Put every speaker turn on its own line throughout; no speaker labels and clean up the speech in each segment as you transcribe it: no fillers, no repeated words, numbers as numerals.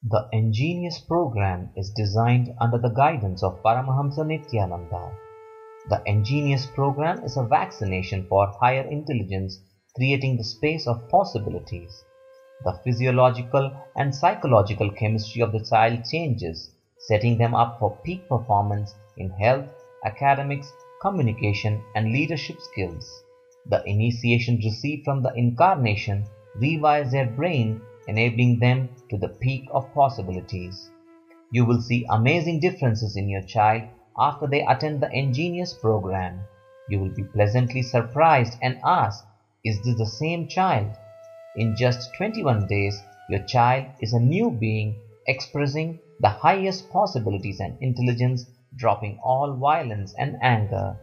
The ingenious program is designed under the guidance of Paramahamsa Nithyananda. The ingenious program is a vaccination for higher intelligence, creating the space of possibilities. The physiological and psychological chemistry of the child changes, setting them up for peak performance in health, academics, communication, and leadership skills. The initiation received from the incarnation rewires their brain, enabling them to the peak of possibilities. You will see amazing differences in your child after they attend the ingenious program. You will be pleasantly surprised and ask, is this the same child? In just 21 days, your child is a new being expressing the highest possibilities and intelligence, dropping all violence and anger.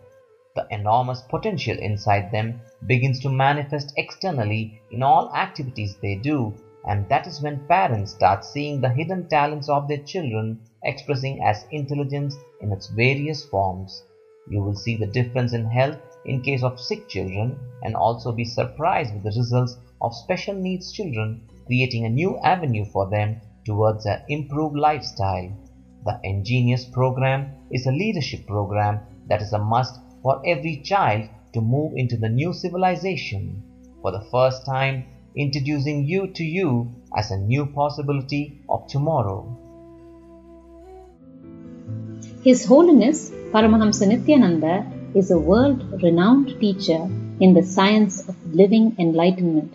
The enormous potential inside them begins to manifest externally in all activities they do, and that is when parents start seeing the hidden talents of their children expressing as intelligence in its various forms. You will see the difference in health in case of sick children and also be surprised with the results of special needs children, creating a new avenue for them towards an improved lifestyle. The ingenious program is a leadership program that is a must for every child to move into the new civilization. For the first time, introducing you to you as a new possibility of tomorrow.
His Holiness Paramahamsa Nithyananda is a world-renowned teacher in the science of living enlightenment.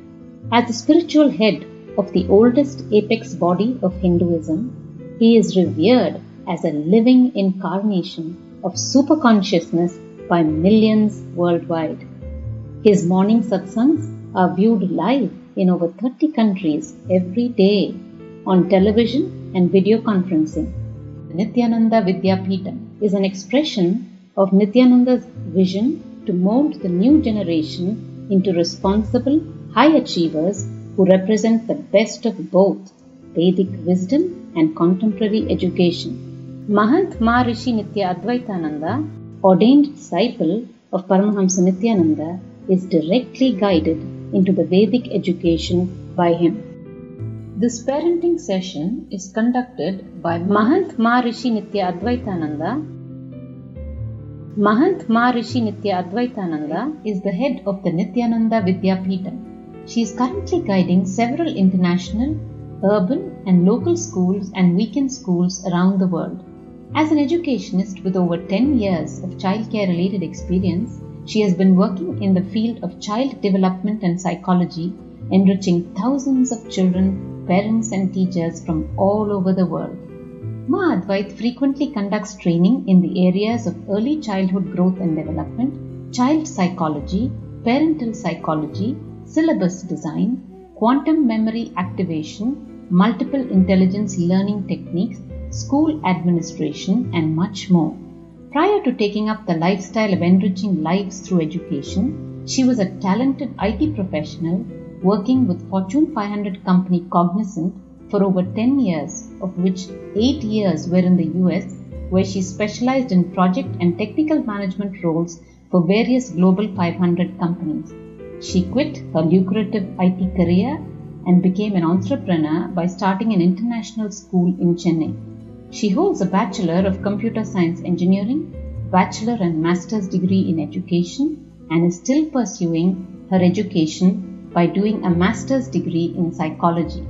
As the spiritual head of the oldest apex body of Hinduism, he is revered as a living incarnation of superconsciousness by millions worldwide. His morning satsangs are viewed live in over 30 countries every day on television and video conferencing. The Nithyananda Vidyapeetham is an expression of Nithyananda's vision to mold the new generation into responsible high achievers who represent the best of both Vedic wisdom and contemporary education. Mahant Maharishi Nithya Advaitananda, ordained disciple of Paramahamsa Nithyananda, is directly guided into the Vedic education by him. This parenting session is conducted by Mahant Maharishi Nithya Advaitananda. Mahant Maharishi Nithya Advaitananda is the head of the Nithyananda Vidyapeetham. She is currently guiding several international, urban and local schools and weekend schools around the world. As an educationist with over 10 years of childcare related experience, she has been working in the field of child development and psychology, enriching thousands of children, parents and teachers from all over the world. Ma Advait frequently conducts training in the areas of early childhood growth and development, child psychology, parental psychology, syllabus design, quantum memory activation, multiple intelligence learning techniques, school administration, and much more. Prior to taking up the lifestyle of enriching lives through education, she was a talented IT professional working with Fortune 500 company Cognizant for over 10 years, of which 8 years were in the US, where she specialized in project and technical management roles for various Global 500 companies. She quit her lucrative IT career and became an entrepreneur by starting an international school in Chennai. She holds a Bachelor of Computer Science Engineering, Bachelor and Master's degree in Education, and is still pursuing her education by doing a Master's degree in Psychology.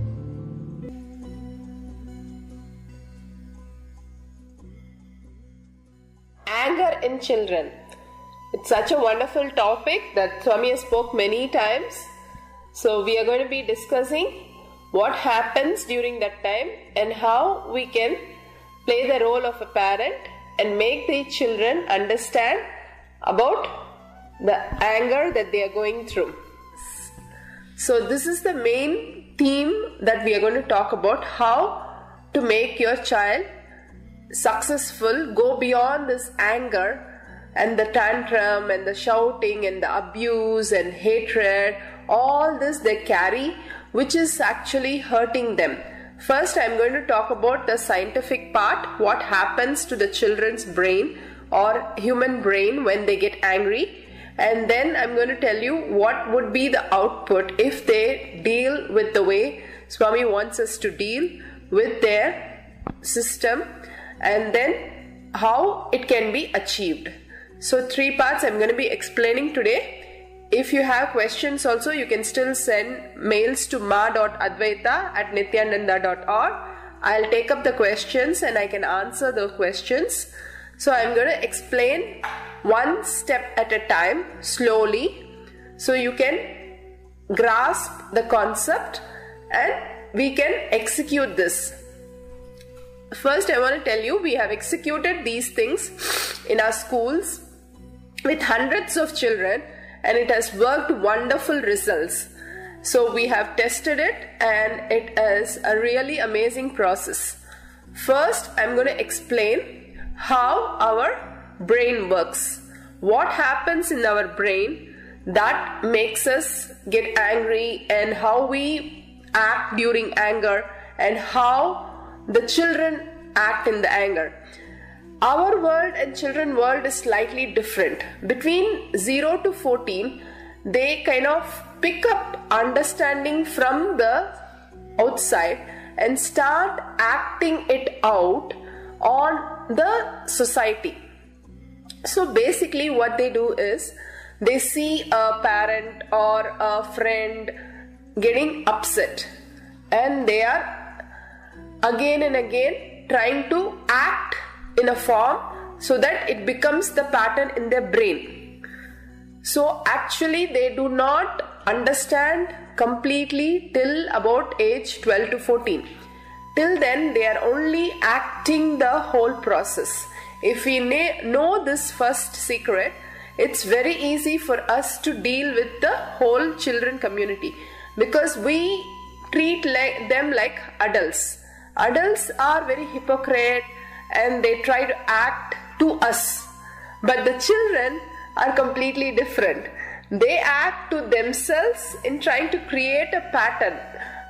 Anger in children. It's such a wonderful topic that Swami has spoke many times. So we are going to be discussing what happens during that time and how we can play the role of a parent and make the children understand about the anger that they are going through. So this is the main theme that we are going to talk about, how to make your child successful, go beyond this anger and the tantrum and the shouting and the abuse and hatred, all this they carry, which is actually hurting them. First, I am going to talk about the scientific part, what happens to the children's brain or human brain when they get angry. And then I am going to tell you what would be the output if they deal with the way Swami wants us to deal with their system, and then how it can be achieved. So 3 parts I'm going to be explaining today. If you have questions also, you can still send mails to ma.advaita@nithyananda.org. I'll take up the questions and I can answer the questions. So I'm going to explain one step at a time, slowly, so you can grasp the concept and we can execute this. First, I want to tell you, we have executed these things in our schools with hundreds of children, and it has worked wonderful results. So we have tested it and it is a really amazing process. First, I'm going to explain how our brain works. What happens in our brain that makes us get angry, and how we act during anger, and how the children act in the anger. Our world and children's world is slightly different. Between 0 to 14, they kind of pick up understanding from the outside and start acting it out on the society. So basically what they do is, they see a parent or a friend getting upset, and they are again and again trying to act in a form so that it becomes the pattern in their brain. So actually they do not understand completely till about age 12 to 14. Till then they are only acting the whole process. If we know this first secret, it's very easy for us to deal with the whole children community, because we treat them like adults. Adults are very hypocrite and they try to act to us. But the children are completely different. They act to themselves in trying to create a pattern,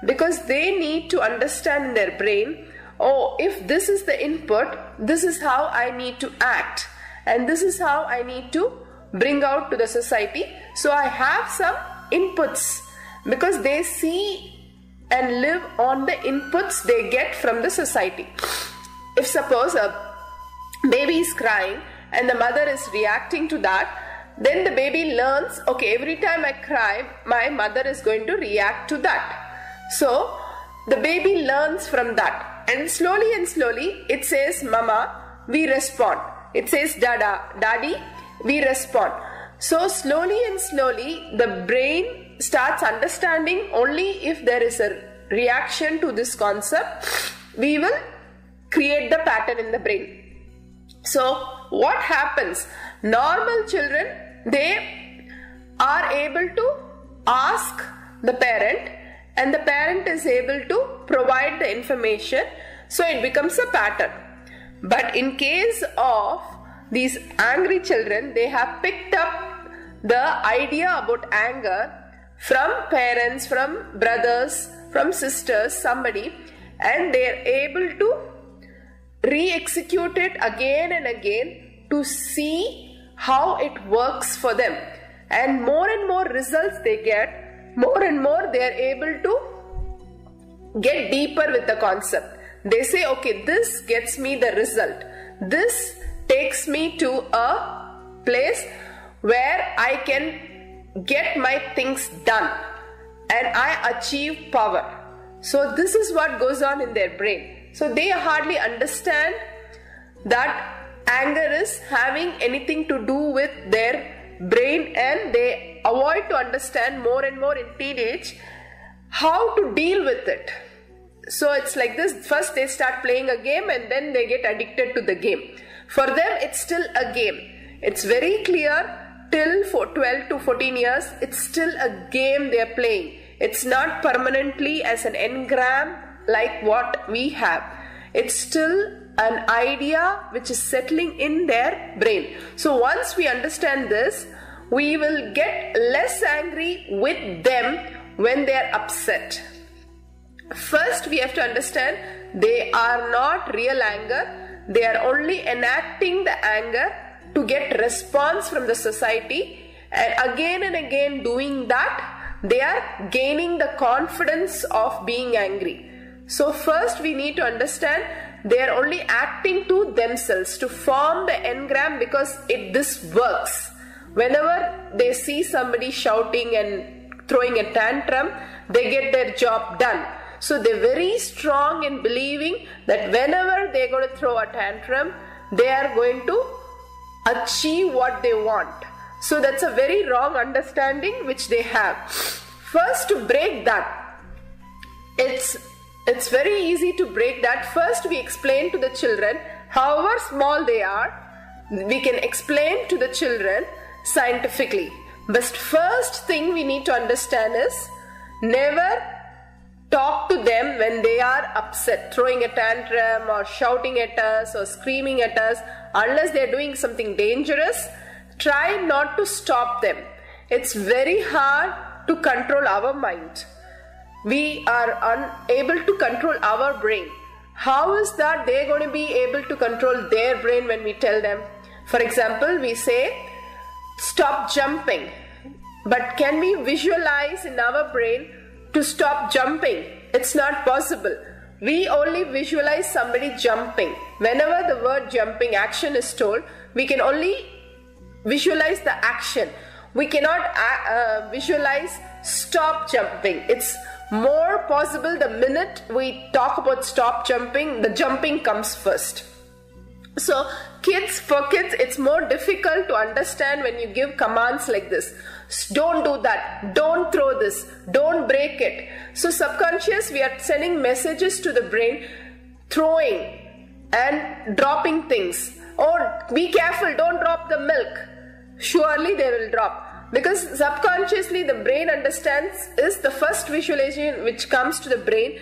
because they need to understand in their brain, oh, if this is the input, this is how I need to act, and this is how I need to bring out to the society. So I have some inputs, because they see and live on the inputs they get from the society. If suppose a baby is crying and the mother is reacting to that, then the baby learns, okay, every time I cry, my mother is going to react to that. So the baby learns from that, and slowly it says mama, we respond. It says dada, daddy, we respond. So slowly the brain starts understanding, only if there is a reaction to this concept, we will create the pattern in the brain. So what happens? Normal children, they are able to ask the parent, and the parent is able to provide the information, so it becomes a pattern. But in case of these angry children, they have picked up the idea about anger from parents, from brothers, from sisters, somebody, and they are able to re-execute it again and again to see how it works for them. And more results they get, more and more they are able to get deeper with the concept. They say, okay, this gets me the result. This takes me to a place where I can get my things done and I achieve power. So this is what goes on in their brain. So they hardly understand that anger is having anything to do with their brain, and they avoid to understand more and more in teenage how to deal with it. So it's like this, first they start playing a game and then they get addicted to the game. For them it's still a game. It's very clear, till for 12 to 14 years it's still a game they are playing. It's not permanently as an engram like what we have. It's still an idea which is settling in their brain. So once we understand this, we will get less angry with them when they are upset. First we have to understand they are not real anger. They are only enacting the anger to get response from the society, and again doing that, they are gaining the confidence of being angry. So first we need to understand they are only acting to themselves to form the engram, because this works. Whenever they see somebody shouting and throwing a tantrum, they get their job done. So they're very strong in believing that whenever they're going to throw a tantrum, they are going to achieve what they want. So that's a very wrong understanding which they have. First, to break that, it's very easy to break that. First, we explain to the children, however small they are, we can explain to the children scientifically. But first thing we need to understand is, never talk to them when they are upset, throwing a tantrum or shouting at us or screaming at us. Unless they are doing something dangerous, try not to stop them. It's very hard to control our mind. We are unable to control our brain. How is that they're going to be able to control their brain when we tell them? For example, we say, stop jumping. But can we visualize in our brain to stop jumping? It's not possible. We only visualize somebody jumping. Whenever the word jumping action is told, we can only visualize the action. We cannot visualize stop jumping. It's more possible the minute we talk about stop jumping, the jumping comes first. So for kids, it's more difficult to understand when you give commands like this. Don't do that. Don't throw this. Don't break it. So subconscious, we are sending messages to the brain, throwing and dropping things. Or be careful, don't drop the milk. Surely they will drop. Because subconsciously the brain understands is the first visualization which comes to the brain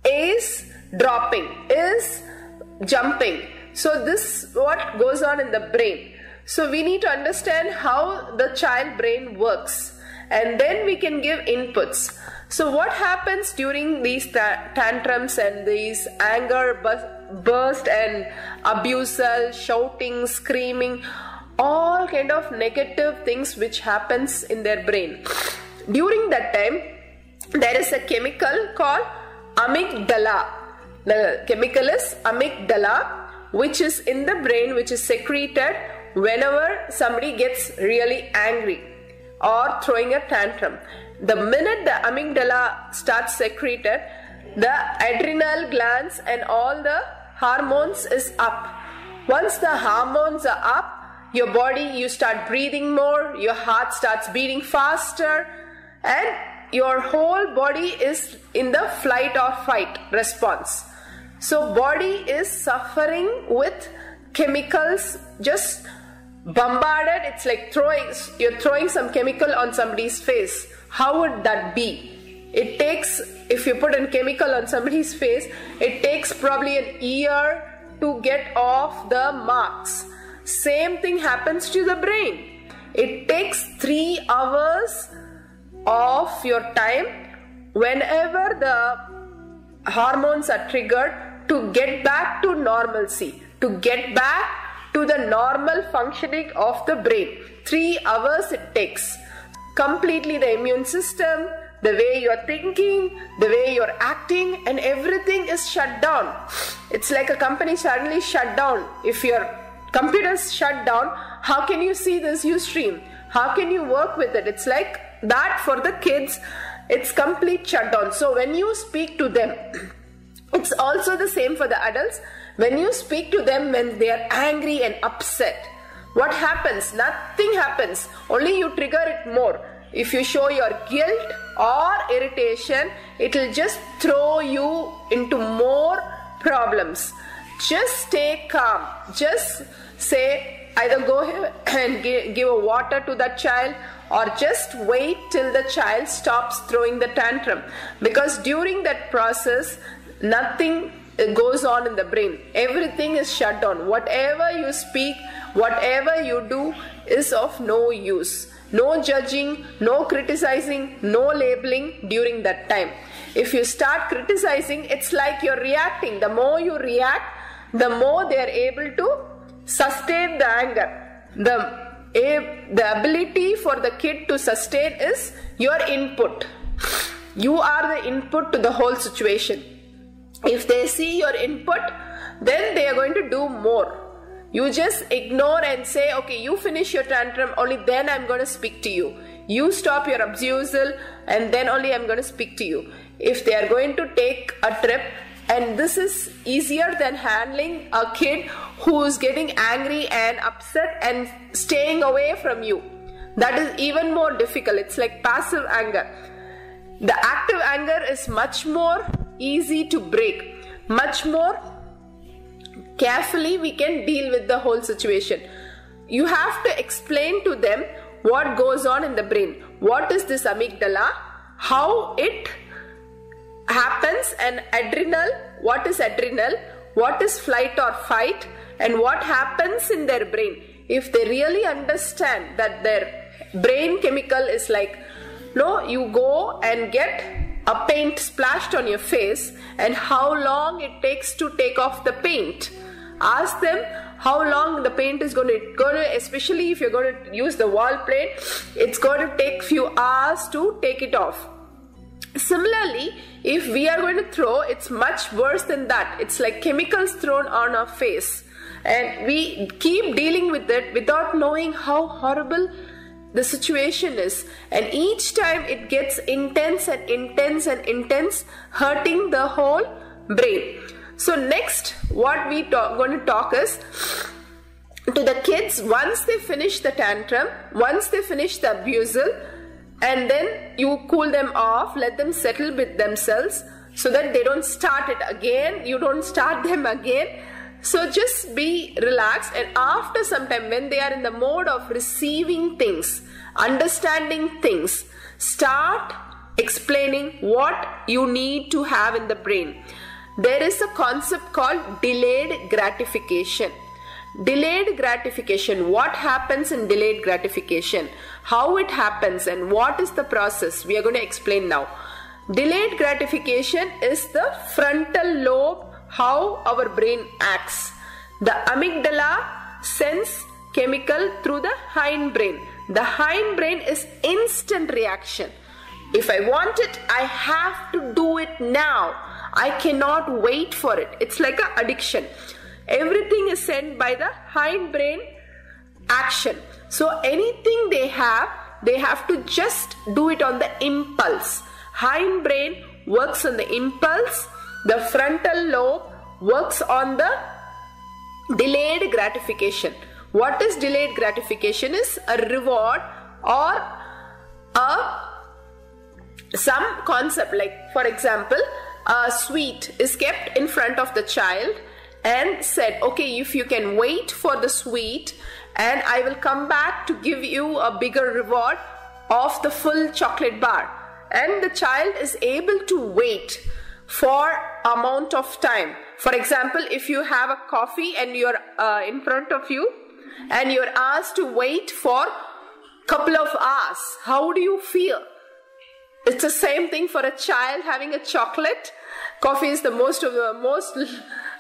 is dropping, is jumping. So this is what goes on in the brain. So we need to understand how the child brain works, and then we can give inputs. So what happens during these tantrums and these anger burst and abusal, shouting, screaming, all kind of negative things which happens in their brain. During that time, there is a chemical called amygdala. The chemical is amygdala, which is in the brain, which is secreted whenever somebody gets really angry or throwing a tantrum. The minute the amygdala starts secreted, the adrenal glands and all the hormones is up. Once the hormones are up, your body, you start breathing more, your heart starts beating faster, and your whole body is in the flight or fight response. So body is suffering with chemicals, just bombarded. It's like you're throwing some chemical on somebody's face. How would that be? It takes, if you put a chemical on somebody's face, it takes probably an year to get off the marks. Same thing happens to the brain. It takes 3 hours of your time whenever the hormones are triggered to get back to normalcy, to get back to the normal functioning of the brain. 3 hours it takes. Completely the immune system, the way you're thinking, the way you're acting, and everything is shut down. It's like a company suddenly shut down. If your computer's shut down, how can you see this Ustream? How can you work with it? It's like that for the kids. It's complete shutdown. So when you speak to them, it's also the same for the adults. When you speak to them when they are angry and upset, what happens? Nothing happens. Only you trigger it more. If you show your guilt or irritation, it will just throw you into more problems. Just stay calm. Just say, either go ahead and give a water to that child, or just wait till the child stops throwing the tantrum. Because during that process, nothing goes on in the brain. Everything is shut down. Whatever you speak, whatever you do is of no use. No judging, no criticizing, no labeling during that time. If you start criticizing, it's like you're reacting. The more you react, the more they are able to sustain the anger. The ability for the kid to sustain is your input. You are the input to the whole situation. If they see your input, then they are going to do more. You just ignore and say, okay, you finish your tantrum, only then I'm going to speak to you. You stop your abusal and then only I'm going to speak to you. If they are going to take a trip, and this is easier than handling a kid who is getting angry and upset and staying away from you. That is even more difficult. It's like passive anger. The active anger is much more easy to break. Much more carefully we can deal with the whole situation. You have to explain to them what goes on in the brain. What is this amygdala? How it happens, and adrenal, what is adrenal, what is flight or fight, and what happens in their brain. If they really understand that their brain chemical is like, no, you go and get a paint splashed on your face, and how long it takes to take off the paint. Ask them how long the paint is going to, especially if you're going to use the wall paint, it's going to take few hours to take it off. Similarly, if we are going to throw, it's much worse than that. It's like chemicals thrown on our face, and we keep dealing with it without knowing how horrible the situation is, and each time it gets intense and intense and intense, hurting the whole brain. So next, what we going to talk is to the kids. Once they finish the tantrum, once they finish the abusal, and then you cool them off, let them settle with themselves so that they don't start it again, you don't start them again. So just be relaxed, and after some time, when they are in the mode of receiving things, understanding things, start explaining what you need to have in the brain. There is a concept called delayed gratification. Delayed gratification. What happens in delayed gratification? How it happens and what is the process? We are going to explain now. Delayed gratification is the frontal lobe, how our brain acts. The amygdala sends chemical through the hindbrain. The hindbrain is instant reaction. If I want it, I have to do it now. I cannot wait for it. It's like an addiction. Everything is sent by the hindbrain action. So anything they have to just do it on the impulse. Hindbrain works on the impulse. The frontal lobe works on the delayed gratification. What is delayed gratification? Is a reward or some concept, like for example, a sweet is kept in front of the child and said, okay, if you can wait for the sweet, and I will come back to give you a bigger reward of the full chocolate bar. And the child is able to wait for amount of time. For example, if you have a coffee and you're in front of you and you're asked to wait for couple of hours, how do you feel? It's the same thing for a child having a chocolate. Coffee is the most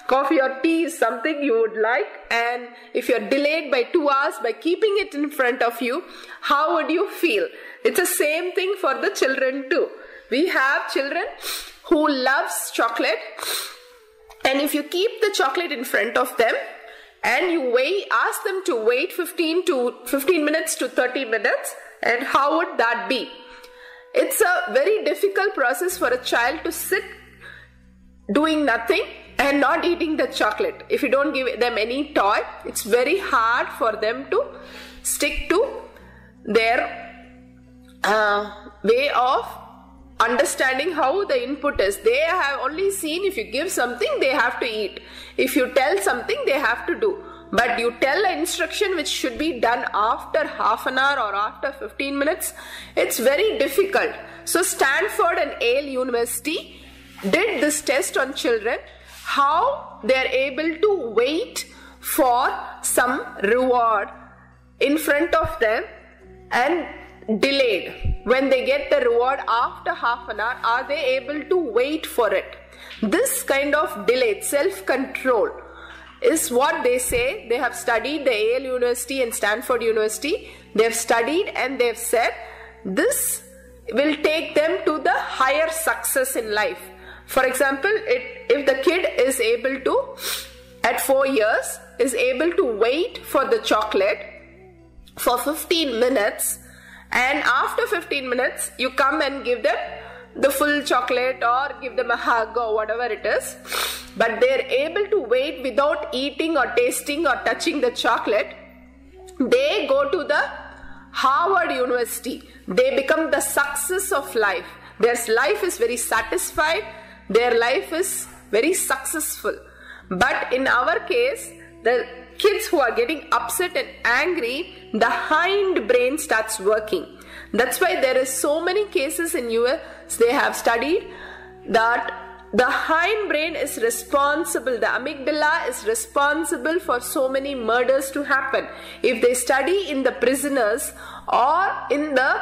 coffee or tea is something you would like, and if you're delayed by 2 hours by keeping it in front of you, how would you feel? It's the same thing for the children too. We have children who loves chocolate, and if you keep the chocolate in front of them and you ask them to wait 15 minutes to 30 minutes, and how would that be? It's a very difficult process for a child to sit doing nothing and not eating the chocolate. If you don't give them any toy, it's very hard for them to stick to their way of understanding how the input is. They have only seen if you give something, they have to eat. If you tell something, they have to do. But you tell an instruction which should be done after half an hour or after 15 minutes, it's very difficult. So Stanford and Yale University did this test on children, how they are able to wait for some reward in front of them and delayed. When they get the reward after half an hour, are they able to wait for it? This kind of delayed self-control is what they say. They have studied, the Yale University and Stanford University, they have studied and they have said this will take them to the higher success in life. For example, if the kid is able to, at 4 years, is able to wait for the chocolate for 15 minutes, and after 15 minutes you come and give them the full chocolate or give them a hug or whatever it is, but they're able to wait without eating or tasting or touching the chocolate, they go to the Harvard University. They become the success of life. Their life is very satisfied. Their life is very successful. But in our case, the kids who are getting upset and angry, the hind brain starts working. That's why there is so many cases in US, they have studied that the hind brain is responsible, the amygdala is responsible for so many murders to happen. If they study in the prisoners or in the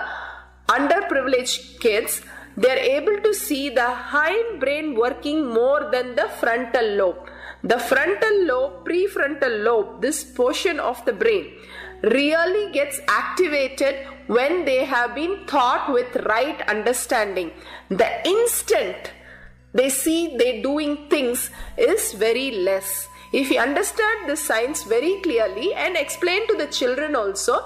underprivileged kids, they are able to see the hind brain working more than the frontal lobe. The frontal lobe, prefrontal lobe, this portion of the brain really gets activated when they have been taught with right understanding. The instant they see they doing things is very less. If you understand the science very clearly and explain to the children also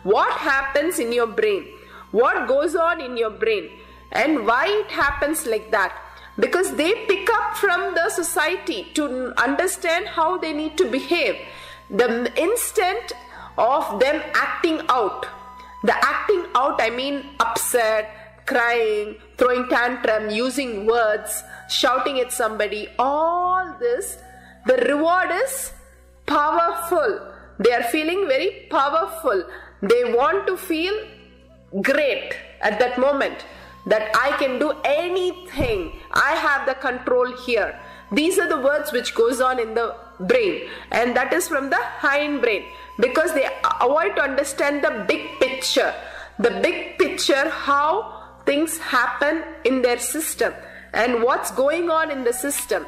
what happens in your brain, what goes on in your brain and why it happens like that, because they pick up from the society to understand how they need to behave. The instant of them acting out, the acting out I mean upset, crying, throwing tantrum, using words, shouting at somebody, all this, the reward is powerful. They are feeling very powerful. They want to feel great at that moment, that I can do anything, I have the control here. These are the words which goes on in the brain, and that is from the hind brain, because they avoid to understand the big picture. The big picture, how things happen in their system and what's going on in the system.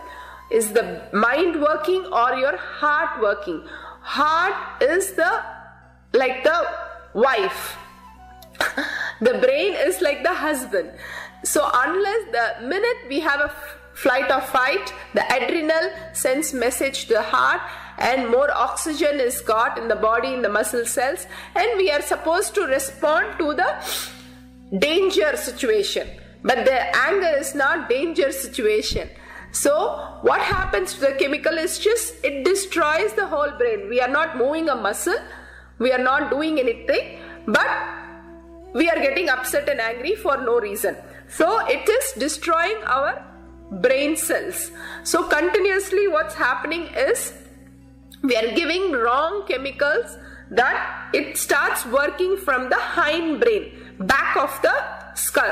Is the mind working or your heart working? Heart is like the wife. The brain is like the husband. So unless the minute we have a flight or fight, the adrenal sends message to the heart and more oxygen is got in the body, in the muscle cells, and we are supposed to respond to the danger situation. But the anger is not danger situation. So what happens to the chemical is just, it destroys the whole brain. We are not moving a muscle, we are not doing anything, but we are getting upset and angry for no reason. So it is destroying our brain cells. So continuously what's happening is we are giving wrong chemicals, that it starts working from the hind brain, back of the skull.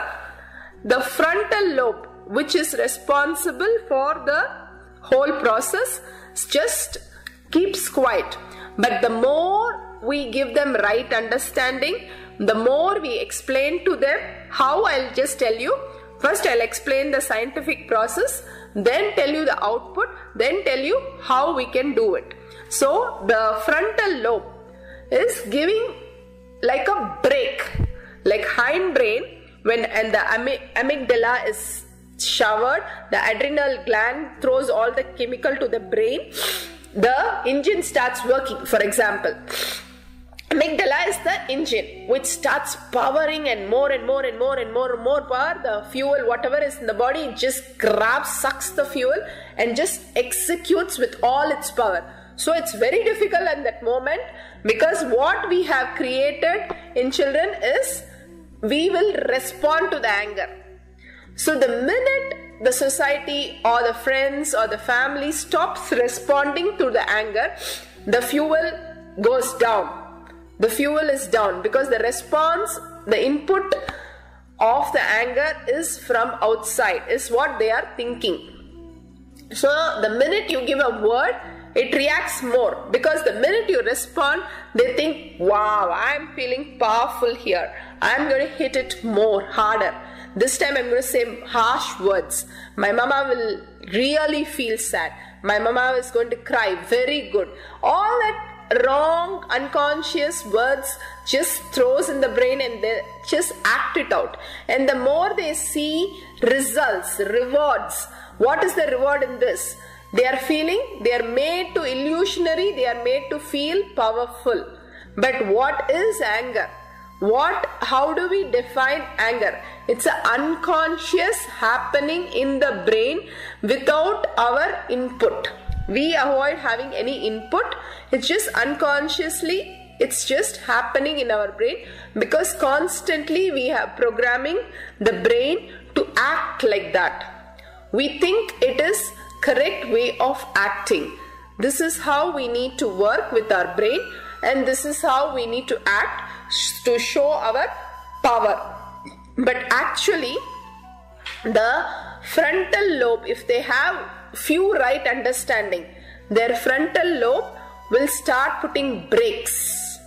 The frontal lobe, which is responsible for the whole process, just keeps quiet. But the more we give them right understanding, the more we explain to them how, I'll just tell you. First I'll explain the scientific process, then tell you the output, then tell you how we can do it. So the frontal lobe is giving like a break, like hind brain, and the amygdala is showered, the adrenal gland throws all the chemical to the brain, the engine starts working. For example, amygdala is the engine which starts powering, and more and more and more and more and more power, the fuel, whatever is in the body, it just grabs, sucks the fuel and just executes with all its power. So it's very difficult at that moment, because what we have created in children is we will respond to the anger. So the minute the society or the friends or the family stops responding to the anger, the fuel goes down. The fuel is down, because the response, the input of the anger is from outside, is what they are thinking. So the minute you give a word, it reacts more, because the minute you respond, they think, wow, I'm feeling powerful here. I'm going to hit it more, harder. This time I'm going to say harsh words. My mama will really feel sad. My mama is going to cry. Very good. All that wrong unconscious words just throws in the brain and they just act it out. And the more they see results, rewards, what is the reward in this? They are feeling, they are made to illusionary, they are made to feel powerful. But what is anger? How do we define anger? It's an unconscious happening in the brain without our input. We avoid having any input. It's just unconsciously, it's just happening in our brain because constantly we have programming the brain to act like that. We think it is correct way of acting. This is how we need to work with our brain, and this is how we need to act to show our power. But actually, the frontal lobe, if they have few right understanding, their frontal lobe will start putting brakes.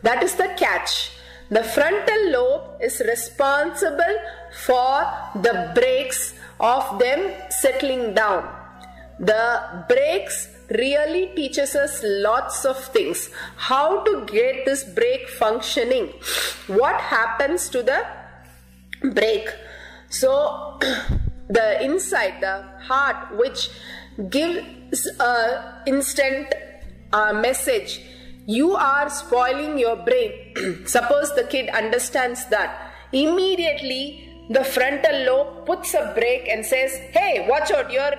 That is the catch. The frontal lobe is responsible for the brakes of them settling down. The brakes really teaches us lots of things. How to get this brake functioning. What happens to the brake? So the inside, the heart, which gives a instant message, you are spoiling your brain. Suppose the kid understands that. Immediately the frontal lobe puts a brake and says, hey, watch out, you're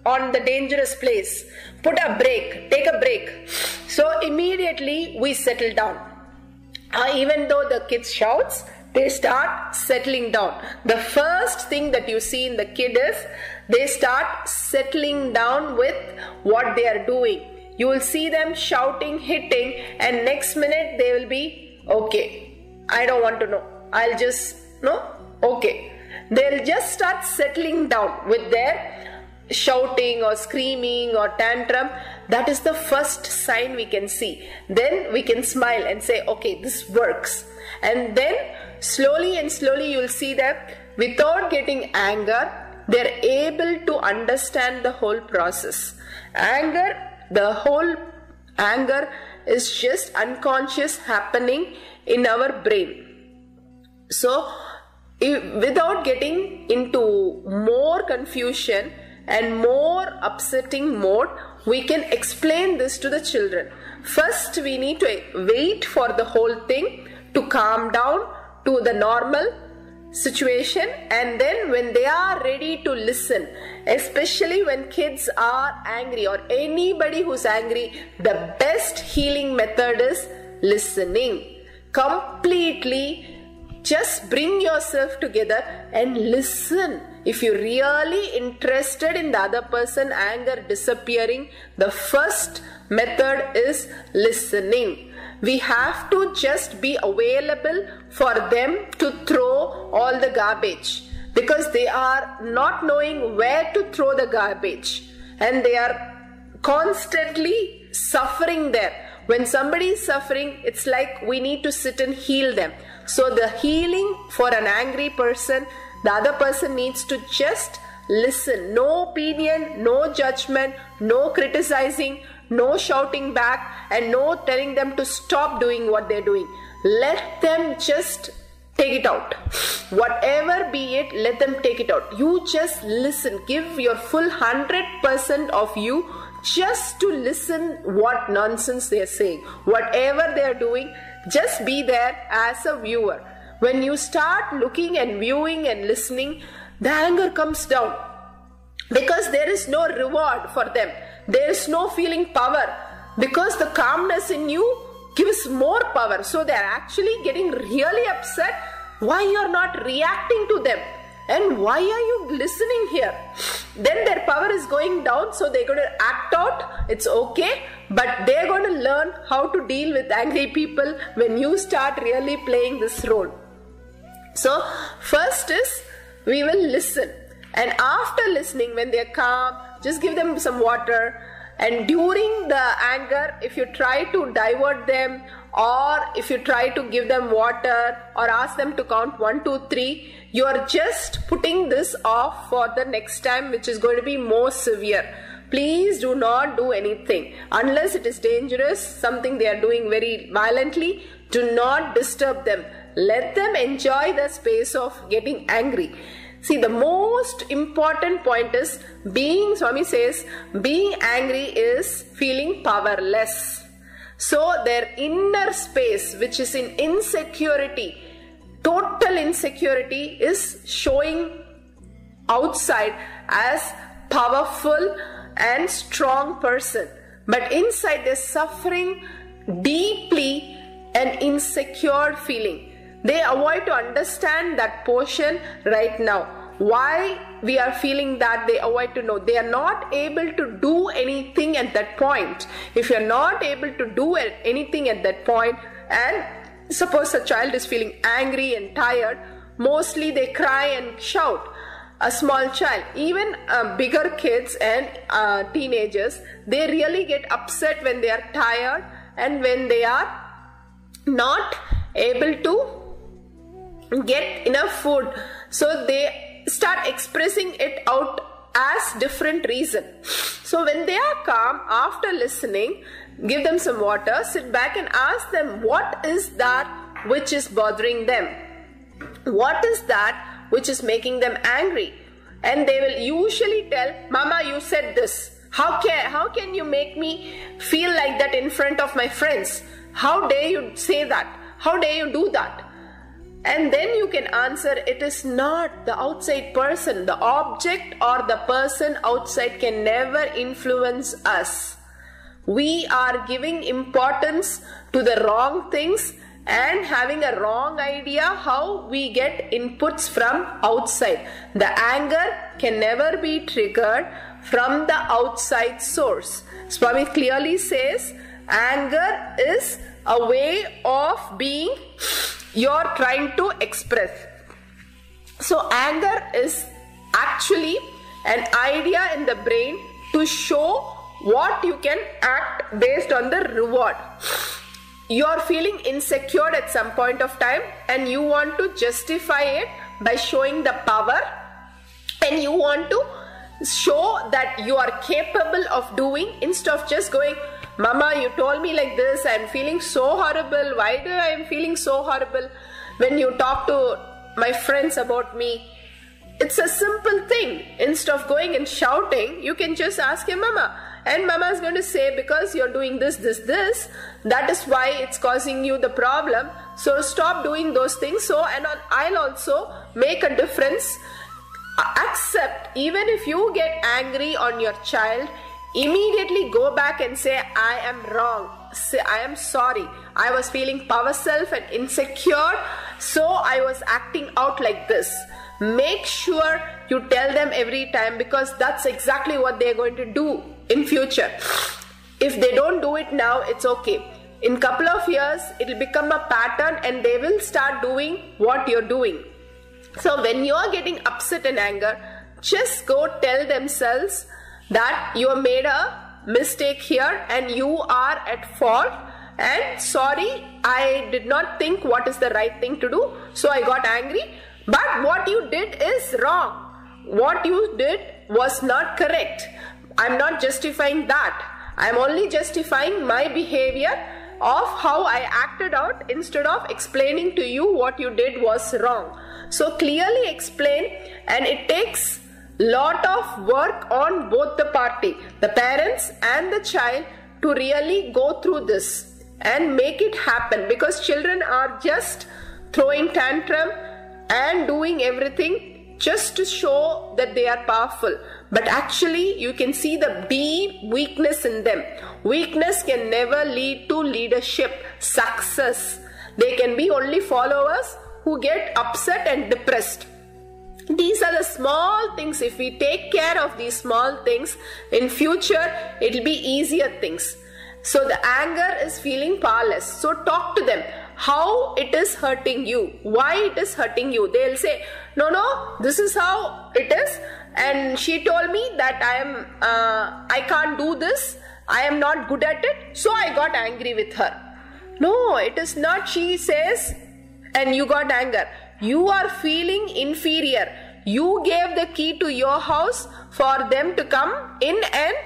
on the dangerous place. Put a brake, take a break. So immediately we settle down. Even though the kid shouts, they start settling down. The first thing that you see in the kid is they start settling down with what they are doing. You will see them shouting, hitting, and next minute they will be, okay, I don't want to know. I'll just, no, okay. They'll just start settling down with their shouting or screaming or tantrum. That is the first sign we can see. Then we can smile and say, okay, this works. And then slowly and slowly you will see that without getting anger, they're able to understand the whole process. The whole anger is just unconscious happening in our brain. So without getting into more confusion and more upsetting mode, we can explain this to the children. First, we need to wait for the whole thing to calm down to the normal situation, and then when they are ready to listen, especially when kids are angry or anybody who's angry, the best healing method is listening. Completely just bring yourself together and listen. If you're really interested in the other person, anger disappearing, the first method is listening. We have to just be available for them to throw all the garbage, because they are not knowing where to throw the garbage and they are constantly suffering there. When somebody is suffering, it's like we need to sit and heal them. So the healing for an angry person, the other person needs to just listen. No opinion, no judgment, no criticizing, no shouting back, and no telling them to stop doing what they're doing. Let them just take it out. Whatever be it, let them take it out. You just listen. Give your full 100% of you just to listen what nonsense they're saying. Whatever they're doing, just be there as a viewer. When you start looking and viewing and listening, the anger comes down, because there is no reward for them. There is no feeling power, because the calmness in you gives more power. So they are actually getting really upset. Why you are not reacting to them? And why are you listening here? Then their power is going down, so they're going to act out. It's okay, but they're going to learn how to deal with angry people when you start really playing this role. So first is we will listen, and after listening, when they're calm, just give them some water. And during the anger, if you try to divert them, or if you try to give them water or ask them to count 1, 2, 3, you are just putting this off for the next time, which is going to be more severe. please do not do anything. Unless it is dangerous, something they are doing very violently, do not disturb them. Let them enjoy the space of getting angry. See, the most important point is Swami says, being angry is feeling powerless. So their inner space, which is in insecurity, total insecurity, is showing outside as powerful and strong person. But inside they're suffering deeply an insecure feeling. They avoid to understand that portion right now. Why we are feeling that, they avoid to know. They are not able to do anything at that point. If you are not able to do anything at that point, and suppose a child is feeling angry and tired, mostly they cry and shout. A small child, even bigger kids and teenagers, they really get upset when they are tired and when they are not able to get enough food. So they start expressing it out as different reason. So when they are calm, after listening, give them some water, sit back and ask them, what is that which is bothering them? What is that which is making them angry? And they will usually tell, Mama, you said this. How can you make me feel like that in front of my friends? How dare you say that? How dare you do that? And then you can answer, it is not the outside person. The object or the person outside can never influence us. We are giving importance to the wrong things and having a wrong idea how we get inputs from outside. The anger can never be triggered from the outside source. Swami clearly says, anger is a way of being you're trying to express. So anger is actually an idea in the brain to show what you can act based on the reward. You're feeling insecure at some point of time and you want to justify it by showing the power, and you want to show that you are capable of doing, instead of just going, Mama, you told me like this, I am feeling so horrible. Why do I am feeling so horrible? When you talk to my friends about me, it's a simple thing. Instead of going and shouting, you can just ask your Mama. And Mama is going to say, because you're doing this, that is why it's causing you the problem. So stop doing those things. So, and I'll also make a difference. Accept, even if you get angry on your child, immediately go back and say, I am wrong. Say, I am sorry. I was feeling power self and insecure, so I was acting out like this. Make sure you tell them every time, because that's exactly what they're going to do in future. If they don't do it now, it's okay. In couple of years, it'll become a pattern and they will start doing what you're doing. So when you're getting upset and anger, just go tell themselves that you made a mistake here and you are at fault, and sorry, I did not think what is the right thing to do, so I got angry, but what you did is wrong. What you did was not correct. I'm not justifying that. I'm only justifying my behavior of how I acted out, instead of explaining to you what you did was wrong. So clearly explain, and it takes lot of work on both the party, the parents and the child, to really go through this and make it happen, because children are just throwing tantrum and doing everything just to show that they are powerful. But actually you can see the deep weakness in them. Weakness can never lead to leadership, success. They can be only followers who get upset and depressed. These are the small things. If we take care of these small things, in future it will be easier things. So the anger is feeling powerless. So talk to them. How it is hurting you, why it is hurting you. They'll say, no, this is how it is, and she told me that I can't do this, I am not good at it, so I got angry with her. No, it is not she says and you got anger. You are feeling inferior. You gave the key to your house for them to come in and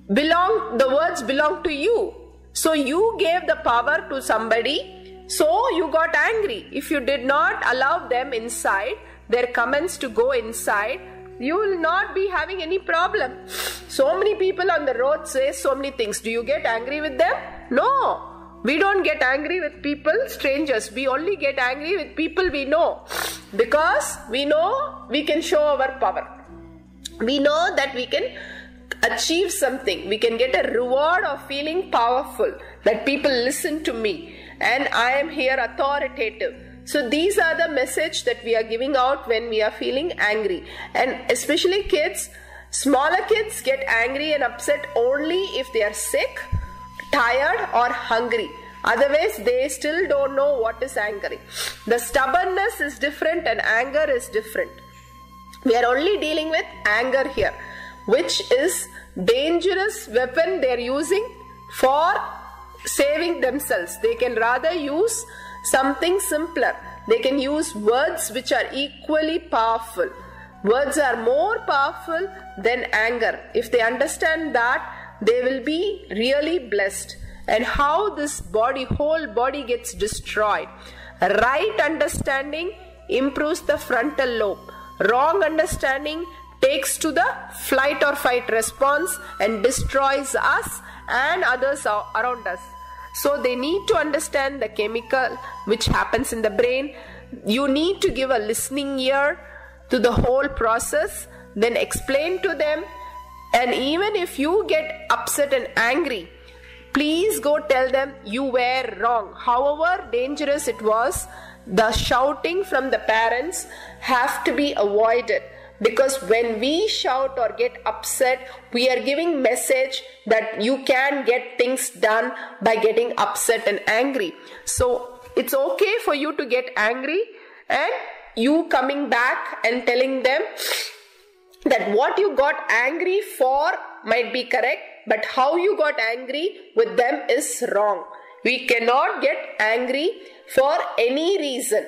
the words belong to you. So you gave the power to somebody, so you got angry. If you did not allow them inside, their comments to go inside, you will not be having any problem. So many people on the road say so many things. Do you get angry with them? No. We don't get angry with people, strangers. We only get angry with people we know. Because we know we can show our power. We know that we can achieve something. We can get a reward of feeling powerful. That people listen to me. And I am here authoritative. So these are the message that we are giving out when we are feeling angry. And especially kids, smaller kids get angry and upset only if they are sick, tired or hungry. Otherwise, they still don't know what is angry. The stubbornness is different and anger is different. We are only dealing with anger here, which is dangerous weapon they are using for saving themselves. They can rather use something simpler. They can use words which are equally powerful. Words are more powerful than anger. If they understand that, they will be really blessed. And how this whole body gets destroyed. Right understanding improves the frontal lobe. Wrong understanding takes to the flight or fight response and destroys us and others around us. So they need to understand the chemical which happens in the brain. You need to give a listening ear to the whole process, then explain to them. And even if you get upset and angry, please go tell them you were wrong. However dangerous it was, the shouting from the parents have to be avoided. Because when we shout or get upset, we are giving message that you can get things done by getting upset and angry. So it's okay for you to get angry and you coming back and telling them that what you got angry for might be correct, but how you got angry with them is wrong. We cannot get angry for any reason.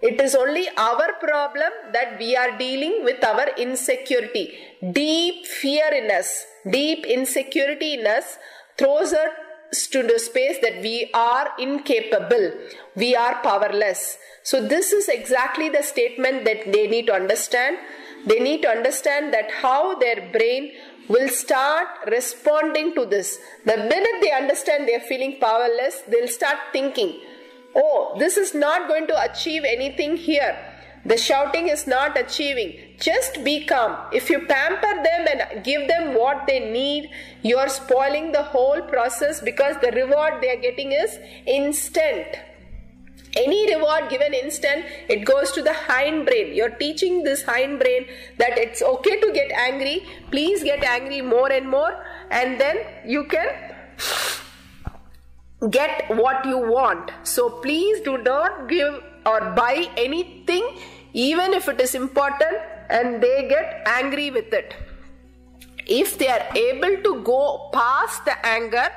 It is only our problem that we are dealing with our insecurity. Deep fear in us, deep insecurity in us throws us to the space that we are incapable, we are powerless. So this is exactly the statement that they need to understand. They need to understand that how their brain will start responding to this. The minute they understand they are feeling powerless, they'll start thinking, oh, this is not going to achieve anything here. The shouting is not achieving. Just be calm. If you pamper them and give them what they need, you are spoiling the whole process because the reward they are getting is instant. Any reward given instant, it goes to the hind brain. You're teaching this hind brain that it's okay to get angry. Please get angry more and more, and then you can get what you want. So please do not give or buy anything, even if it is important, and they get angry with it. If they are able to go past the anger,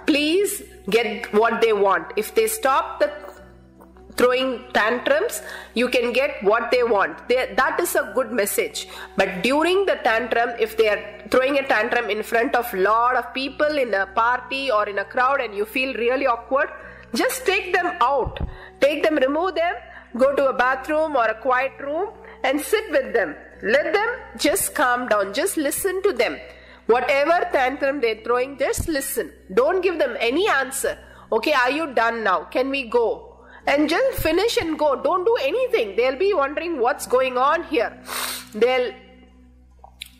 please get what they want. If they stop the throwing tantrums, you can get what they want. That is a good message. But during the tantrum, if they are throwing a tantrum in front of a lot of people in a party or in a crowd and you feel really awkward, just take them out. Take them, remove them, go to a bathroom or a quiet room and sit with them. Let them just calm down. Just listen to them. Whatever tantrum they're throwing, just listen. Don't give them any answer. Okay, are you done now? Can we go? And just finish and go. Don't do anything. They'll be wondering what's going on here. They'll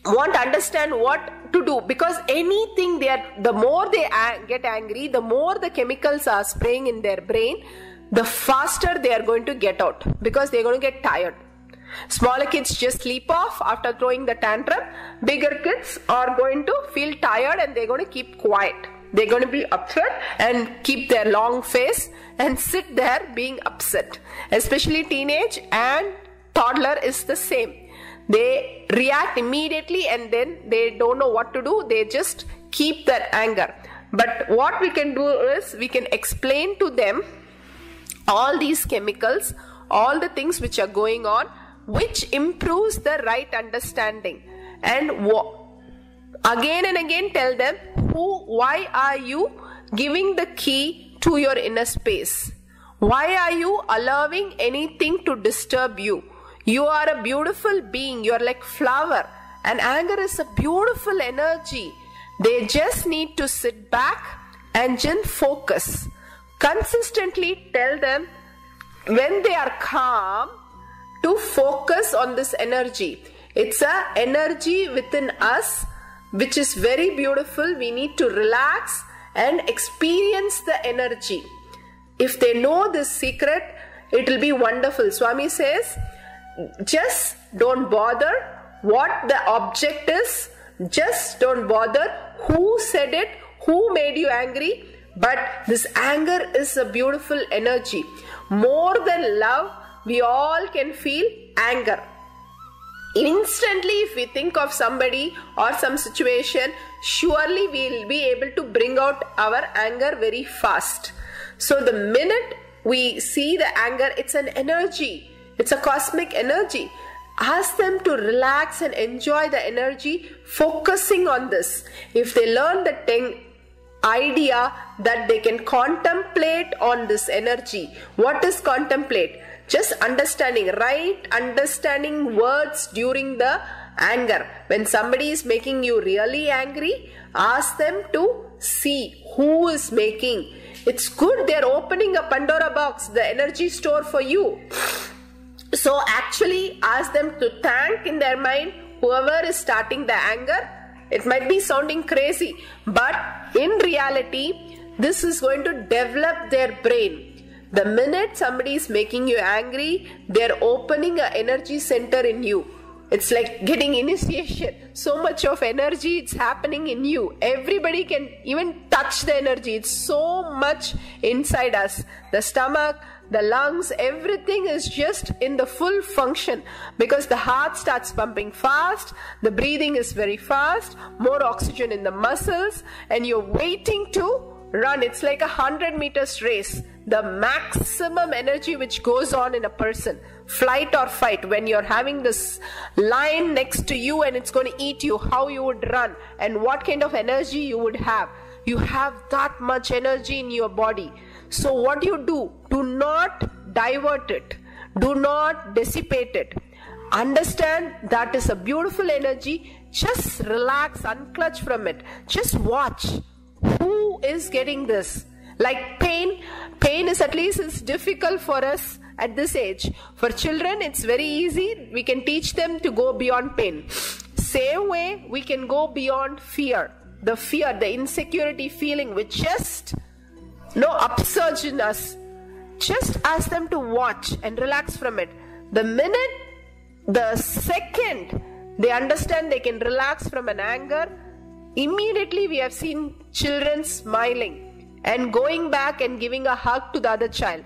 want to understand what to do, because anything the more they get angry, the more the chemicals are spraying in their brain, the faster they are going to get out, because they're going to get tired. Smaller kids just sleep off after throwing the tantrum. Bigger kids are going to feel tired and they're going to keep quiet. They're going to be upset and keep their long face and sit there being upset. Especially teenage and toddler is the same. They react immediately and then they don't know what to do. They just keep their anger. But what we can do is we can explain to them all these chemicals, all the things which are going on, which improves the right understanding. And Again and again tell them, why are you giving the key to your inner space? Why are you allowing anything to disturb you? You are a beautiful being. You are like flower. And anger is a beautiful energy. They just need to sit back and just focus. Consistently tell them when they are calm to focus on this energy. It's an energy within us which is very beautiful. We need to relax and experience the energy. If they know this secret, it will be wonderful. Swami says, just don't bother what the object is. Just don't bother who said it, who made you angry. But this anger is a beautiful energy. More than love, we all can feel anger. Instantly, if we think of somebody or some situation, surely we will be able to bring out our anger very fast. So the minute we see the anger, it's an energy. It's a cosmic energy. Ask them to relax and enjoy the energy, focusing on this. If they learn the idea that they can contemplate on this energy. What is contemplate? Just understanding, right? Understanding words during the anger. When somebody is making you really angry, ask them to see who is making. It's good, they're opening a Pandora box, the energy store for you. So actually ask them to thank in their mind whoever is starting the anger. It might be sounding crazy, but in reality, this is going to develop their brain. The minute somebody is making you angry, they're opening an energy center in you. It's like getting initiation. So much of energy it's happening in you. Everybody can even touch the energy. It's so much inside us. The stomach, the lungs, everything is just in the full function because the heart starts pumping fast, the breathing is very fast, more oxygen in the muscles, and you're waiting to run. It's like 100 meters race. The maximum energy which goes on in a person, flight or fight, when you're having this lion next to you and it's going to eat you, how you would run and what kind of energy you would have. You have that much energy in your body. So what you do not divert it. Do not dissipate it. Understand that is a beautiful energy. Just relax, unclutch from it. Just watch. Who is getting this? Like pain is at least it's difficult for us at this age. For children, it's very easy. We can teach them to go beyond pain. Same way, we can go beyond fear. The fear, the insecurity feeling which just upsurge in us. Just ask them to watch and relax from it. The second they understand they can relax from an anger, immediately we have seen children smiling and going back and giving a hug to the other child.